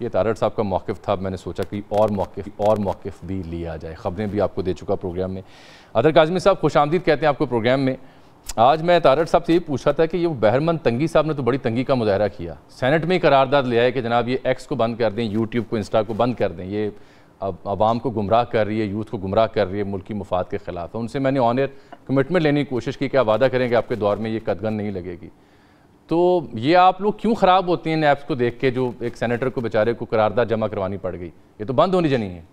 ये तारड़ साहब का मौक़िफ़ था। मैंने सोचा कि और मौक़िफ़ भी लिया जाए। ख़बरें भी आपको दे चुका प्रोग्राम में। अदर काज़मी साहब खुशामदीद कहते हैं आपको प्रोग्राम में। आज मैं तारड़ साहब से ये पूछा था कि ये बहरमन तंगी साहब ने तो बड़ी तंगी का मुजाहरा किया, सेनेट में ही करारदाद ले आए कि जनाब ये एक्स को बंद कर दें, यूट्यूब को, इंस्टा को बंद कर दें, ये अब आवाम को गुमराह कर रही है, यूथ को गुमराह कर रही है, मुल्की मुफाद के ख़िलाफ़ है। उनसे मैंने ऑन एयर कमिटमेंट लेने की कोशिश की कि आप वादा करें कि आपके दौर में ये कदगन नहीं लगेगी। तो ये आप लोग क्यों ख़राब होते हैं इन ऐप्स को देख के, जो एक सेनेटर को बेचारे को करारदाद जमा करवानी पड़ गई? ये तो बंद होनी चाहिए है।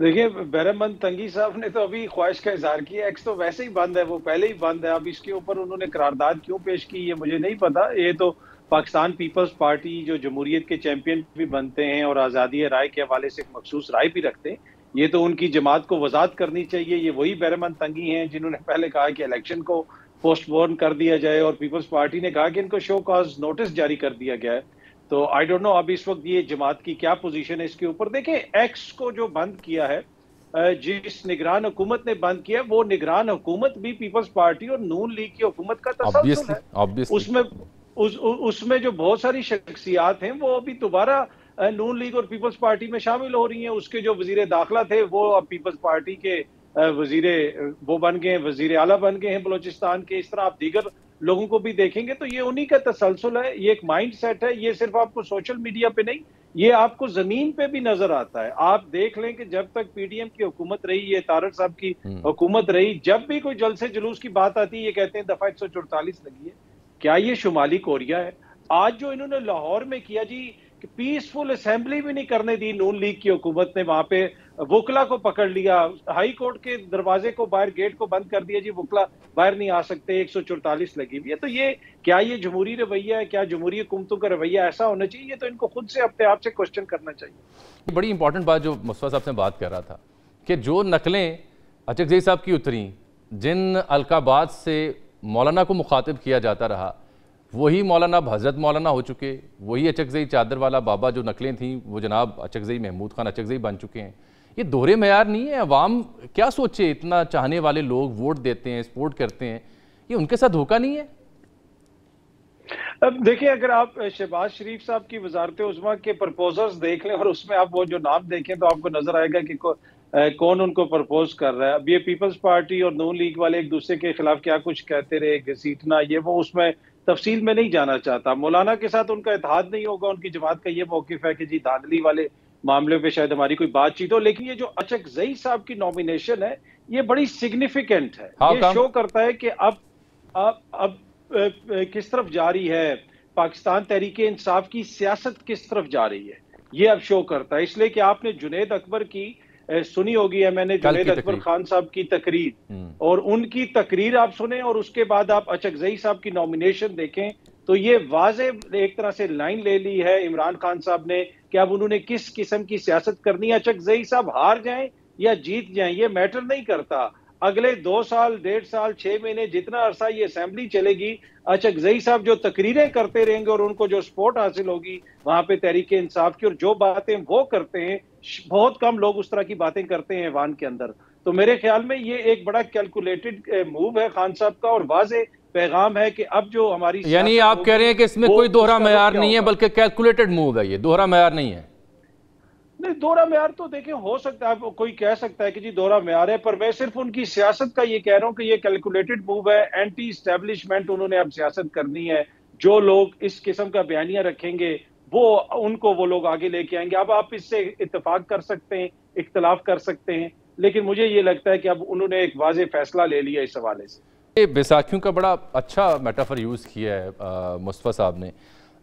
देखिए, बहरमन तंगी साहब ने तो अभी ख्वाहिश का इजहार किया। एक्स तो वैसे ही बंद है, वो पहले ही बंद है। अब इसके ऊपर उन्होंने करारदाद क्यों पेश की ये मुझे नहीं पता। ये तो पाकिस्तान पीपल्स पार्टी जो जमहूरियत के चैंपियन भी बनते हैं और आज़ादी राय के हवाले से एक मखसूस राय भी रखते हैं, ये तो उनकी जमात को वजात करनी चाहिए। ये वही बहरमन तंगी हैं जिन्होंने पहले कहा कि इलेक्शन को पोस्टपोन कर दिया जाए और पीपल्स पार्टी ने कहा कि इनको शो कॉज नोटिस जारी कर दिया गया है। तो आई डोंट नो अब इस वक्त ये जमात की क्या पोजीशन है इसके ऊपर। देखें, एक्स को जो बंद किया है, जिस निगरान हुकूमत ने बंद किया, वो निगरान हुकूमत भी पीपल्स पार्टी और नून लीग की हुकूमत का तसल्सल है। उसमें जो बहुत सारी शख्सियात हैं वो अभी दोबारा नून लीग और पीपल्स पार्टी में शामिल हो रही हैं। उसके जो वजीर दाखिला थे वो अब पीपल्स पार्टी के वो बन गए, वजीर आला बन गए हैं बलोचिस्तान के। इस तरह आप दीगर लोगों को भी देखेंगे तो ये उन्हीं का तसल्सल है, ये एक माइंड सेट है। ये सिर्फ आपको सोशल मीडिया पे नहीं, ये आपको जमीन पे भी नजर आता है। आप देख लें कि जब तक पीडीएम की हुकूमत रही, ये तारड़ साहब की हुकूमत रही, जब भी कोई जलसे जुलूस की बात आती है ये कहते हैं दफा 144 लगी है। क्या ये शुमाली कोरिया है? आज जो इन्होंने लाहौर में किया जी, कि पीसफुल असेंबली भी नहीं करने दी नून लीग की हुकूमत ने, वहां पे वुकला को पकड़ लिया, हाई कोर्ट के दरवाजे को बाहर, गेट को बंद कर दिया जी, वुकला बाहर नहीं आ सकते, 144 लगी हुई है। तो ये क्या ये जमहूरी रवैया है? क्या जमहूरी हुकूमतों का रवैया ऐसा होना चाहिए? ये तो इनको खुद से अपने आप से क्वेश्चन करना चाहिए। बड़ी इंपॉर्टेंट बात जो मुस्तफा साहब से बात कर रहा था कि जो नकलें अचकज़ई साहब की उतरी, जिन अलकाबात से मौलाना को मुखातिब किया जाता रहा, वही मौलाना अब हज़रत मौलाना हो चुके, वही अचकज़ई चादर वाला बाबा जो नकलें थीं वो जनाब अचकज़ई महमूद खान अचकज़ई बन चुके हैं। ये दोहरे मेयार नहीं है। अवाम क्या सोचे, इतना चाहने वाले लोग वोट देते हैं, सपोर्ट करते हैं, ये उनके साथ धोखा नहीं है? अब देखिए, अगर आप शहबाज शरीफ साहब की वजारत उज़्मा के प्रपोजल्स देख लें और उसमें आप वो जो नाम देखें तो आपको नजर आएगा कि कौन उनको प्रपोज कर रहा है। अब ये पीपल्स पार्टी और नून लीग वाले एक दूसरे के खिलाफ क्या कुछ कहते रहे, घसीटना, ये वो, उसमें तफसील में नहीं जाना चाहता। मौलाना के साथ उनका इत्तेहाद नहीं होगा। उनकी जमात का ये मौकिफ है कि जी धांधली वाले मामले पे शायद हमारी कोई बातचीत हो। लेकिन ये जो अचकज़ई साहब की नॉमिनेशन है ये बड़ी सिग्निफिकेंट है। ये शो करता है कि अब किस तरफ जा रही है पाकिस्तान तहरीक इंसाफ की सियासत, किस तरफ जा रही है, ये अब शो करता है। इसलिए कि आपने जुनैद अकबर की सुनी होगी है, मैंने जुनैद अकबर खान साहब की तकरीर, और उनकी तकरीर आप सुने और उसके बाद आप अचकज़ई साहब की नॉमिनेशन देखें तो ये वाज़े एक तरह से लाइन ले ली है इमरान खान साहब ने कि अब उन्होंने किस किस्म की सियासत करनी है। अचकज़ई साहब हार जाएं या जीत जाएं ये मैटर नहीं करता। अगले 2 साल, 1.5 साल, 6 महीने, जितना अरसा ये असेंबली चलेगी, अचकज़ई साहब जो तकरीरें करते रहेंगे और उनको जो सपोर्ट हासिल होगी वहां पे तहरीक इंसाफ की, और जो बातें वो करते हैं, बहुत कम लोग उस तरह की बातें करते हैं ऐवान के अंदर। तो मेरे ख्याल में ये एक बड़ा कैलकुलेटेड मूव है खान साहब का, और वाज़े पैगाम है कि अब जो हमारी, यानी आप कह रहे हैं कि इसमें कोई दोहरा मेयार नहीं है, बल्कि कैलकुलेटेड मूव है, ये दोहरा मेयार नहीं है? नहीं, दोहरा मेयार तो देखिए हो सकता है, कोई कह सकता है कि जी दोहरा मेयार है, पर मैं सिर्फ उनकी सियासत का ये कह रहा हूं कि ये कैलकुलेटेड मूव है। एंटी इस्टेब्लिशमेंट उन्होंने अब सियासत करनी है। जो लोग इस किस्म का बयानिया रखेंगे वो लोग आगे लेके आएंगे। अब आप इससे इत्तेफाक कर सकते हैं, इख्तलाफ कर सकते हैं, लेकिन मुझे ये लगता है कि अब उन्होंने एक वाज़ेह फैसला ले लिया इस हवाले से। बैसाखियों का बड़ा अच्छा मेटाफर यूज़ किया है मुस्तफा साहब ने।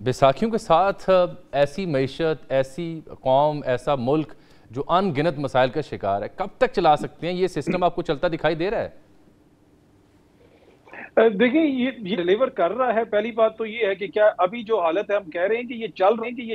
बैसाखियों के साथ ऐसी मईशत, ऐसी कौम, ऐसा मुल्क जो अनगिनत मसाइल का शिकार है, कब तक चला सकते हैं? ये सिस्टम आपको चलता दिखाई दे रहा है? देखिए, ये डिलीवर कर रहा है। पहली बात तो ये है कि क्या अभी जो हालत है, हम कह रहे हैं कि ये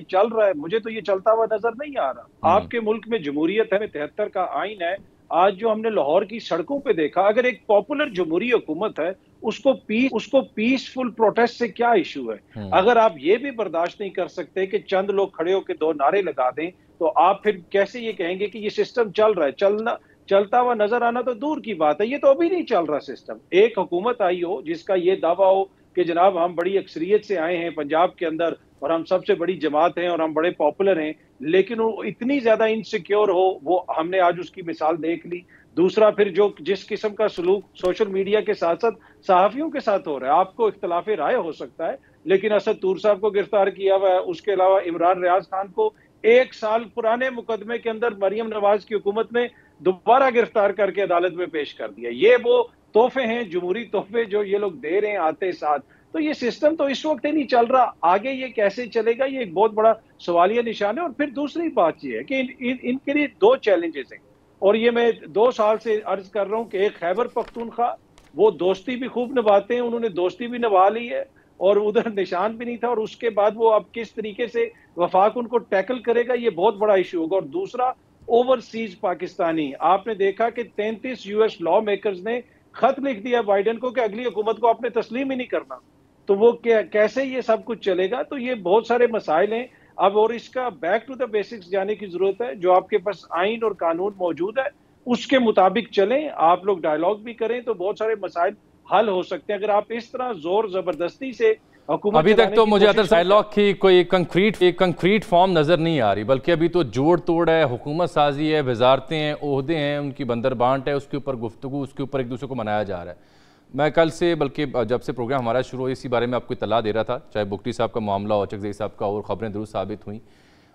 चल रहा है, मुझे तो ये चलता हुआ नजर नहीं आ रहा। आपके मुल्क में जमहूरियत है, 73 का आइन है। आज जो हमने लाहौर की सड़कों पे देखा, अगर एक पॉपुलर जमहूरी हुकूमत है, उसको पीसफुल प्रोटेस्ट से क्या इशू है? अगर आप ये भी बर्दाश्त नहीं कर सकते कि चंद लोग खड़े होकर 2 नारे लगा दें, तो आप फिर कैसे ये कहेंगे कि ये सिस्टम चल रहा है? चलता हुआ नजर आना तो दूर की बात है, ये तो अभी नहीं चल रहा सिस्टम। एक हुकूमत आई हो जिसका ये दावा हो कि जनाब हम बड़ी अक्सरियत से आए हैं पंजाब के अंदर, और हम सबसे बड़ी जमात हैं और हम बड़े पॉपुलर हैं, लेकिन वो इतनी ज्यादा इनसिक्योर हो, वो हमने आज उसकी मिसाल देख ली। दूसरा, फिर जो जिस किस्म का सलूक सोशल मीडिया के साथ साथ सहाफियों के साथ हो रहा है, आपको इख्तलाफ राय हो सकता है, लेकिन असद तूर साहब को गिरफ्तार किया हुआ है। उसके अलावा इमरान रियाज खान को 1 साल पुराने मुकदमे के अंदर मरियम नवाज की हुकूमत में दोबारा गिरफ्तार करके अदालत में पेश कर दिया। ये वो तोहफे हैं, जमहूरी तोहफे जो ये लोग दे रहे हैं आते साथ। तो ये सिस्टम तो इस वक्त ही नहीं चल रहा, आगे ये कैसे चलेगा, ये एक बहुत बड़ा सवालिया निशान है। और फिर दूसरी बात ये है कि इनके लिए 2 चैलेंजेस हैं, और ये मैं 2 साल से अर्ज कर रहा हूं कि एक खैबर पख्तूनख्वा, वो दोस्ती भी खूब निभाते हैं, उन्होंने दोस्ती भी निभा ली है और उधर निशान भी नहीं था, और उसके बाद वो अब किस तरीके से वफाक उनको टैकल करेगा, ये बहुत बड़ा इशू होगा। और दूसरा, ओवरसीज पाकिस्तानी, आपने देखा कि 33 यूएस लॉ मेकर्स ने खत लिख दिया बाइडेन को कि अगली हुकूमत को आपने तस्लीम ही नहीं करना। तो वो कैसे ये सब कुछ चलेगा? तो ये बहुत सारे मसाइल हैं अब, और इसका बैक टू द बेसिक्स जाने की जरूरत है। जो आपके पास आइन और कानून मौजूद है उसके मुताबिक चलें, आप लोग डायलॉग भी करें तो बहुत सारे मसाइल हल हो सकते हैं। अगर आप इस तरह जोर जबरदस्ती से हुकूमत अभी तक तो मुझे डायलॉग की कोई कंक्रीट फॉर्म नज़र नहीं आ रही, बल्कि अभी तो जोड़ तोड़ है, हुकूमत साजी है, वजारतें हैं, ओहदे हैं, उनकी बंदर बांट है, उसके ऊपर गुफ्तगू, उसके ऊपर एक दूसरे को मनाया जा रहा है। मैं कल से, बल्कि जब से प्रोग्राम हमारा शुरू हो, इसी बारे में आपको इतला दे रहा था, चाहे बुगटी साहब का मामला हो, चकजई साहब का, और ख़बरें दुरुस्त साबित हुई।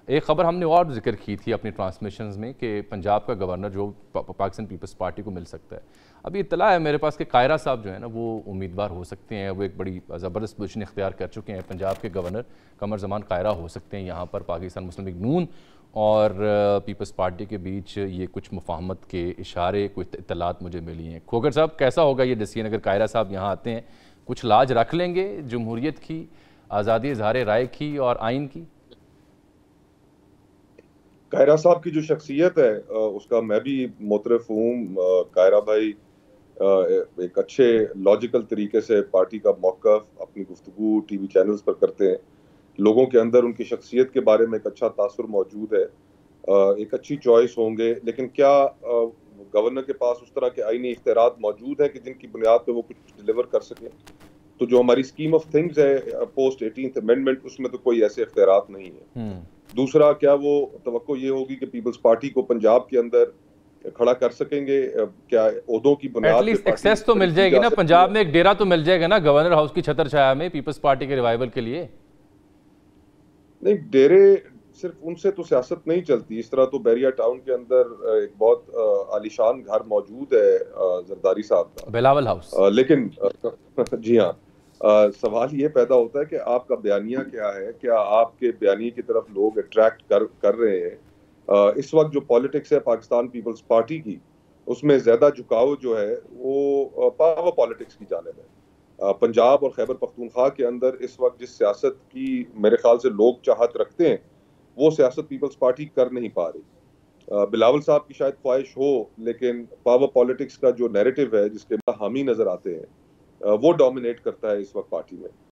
एक ख़बर हमने और जिक्र की थी अपनी ट्रांसमिशंस में कि पंजाब का गवर्नर जो पाकिस्तान पीपल्स पार्टी को मिल सकता है। अभी इतला है मेरे पास कि कायरा साहब जो है ना वो उम्मीदवार हो सकते हैं, वो एक बड़ी ज़बरदस्त पोजीशन इख्तियार कर चुके हैं। पंजाब के गवर्नर कमर ज़मान कायरा हो सकते हैं यहाँ पर। पाकिस्तान मुस्लिम लीग नून और पीपल्स पार्टी के बीच ये कुछ मुफाहमत के इशारे, कुछ इतलात मुझे मिली हैं। खोगर साहब, कैसा होगा ये डिसीजन अगर कायरा साहब यहाँ आते हैं? कुछ लाज रख लेंगे जमहूरियत की, आज़ादी इज़हार राय की और आइन की? कायरा साहब की जो शख्सियत है उसका मैं भी मोतरफ हूँ। कायरा भाई एक अच्छे लॉजिकल तरीके से पार्टी का मौक़िफ़ अपनी गुफ्तगू टीवी चैनल्स पर करते हैं। लोगों के अंदर उनकी शख्सियत के बारे में एक अच्छा तासुर मौजूद है, एक अच्छी चॉइस होंगे। लेकिन क्या गवर्नर के पास उस तरह के आईनी इख्तियारात मौजूद है कि जिनकी बुनियाद पर वो कुछ डिलीवर कर सकें? तो जो हमारी स्कीम ऑफ थिंग्स है पोस्ट 18th अमेंडमेंट, उसमें तो कोई ऐसे इख्तियारात नहीं है। दूसरा, क्या वो तवक्को ये होगी कि पीपल्स पार्टी को पंजाब के अंदर खड़ा कर सकेंगे? क्या ओहदों की बुनियाद एटलीस्ट एक्सेस तो मिल जाएगी ना, पंजाब में एक डेरा तो मिल जाएगा ना गवर्नर हाउस की छतर छाया में पीपल्स पार्टी के रिवाइवल के लिए? नहीं, डेरे सिर्फ उनसे तो सियासत नहीं चलती। इस तरह तो बैरिया टाउन के अंदर एक बहुत आलीशान घर मौजूद है जरदारी साहब का, बिलावल हाउस। लेकिन जी हाँ, सवाल ये पैदा होता है कि आपका बयानिया क्या है? क्या आपके बयानिए की तरफ लोग अट्रैक्ट कर रहे हैं? इस वक्त जो पॉलिटिक्स है पाकिस्तान पीपल्स पार्टी की, उसमें ज़्यादा झुकाव जो है वो पावर पॉलिटिक्स की जानिब है। पंजाब और खैबर पख्तूनख्वा के अंदर इस वक्त जिस सियासत की मेरे ख्याल से लोग चाहत रखते हैं, वो सियासत पीपल्स पार्टी कर नहीं पा रही। बिलावल साहब की शायद ख्वाहिश हो, लेकिन पावर पॉलिटिक्स का जो नैरेटिव है जिसके हामी नज़र आते हैं, वो डोमिनेट करता है इस वक्त पार्टी में।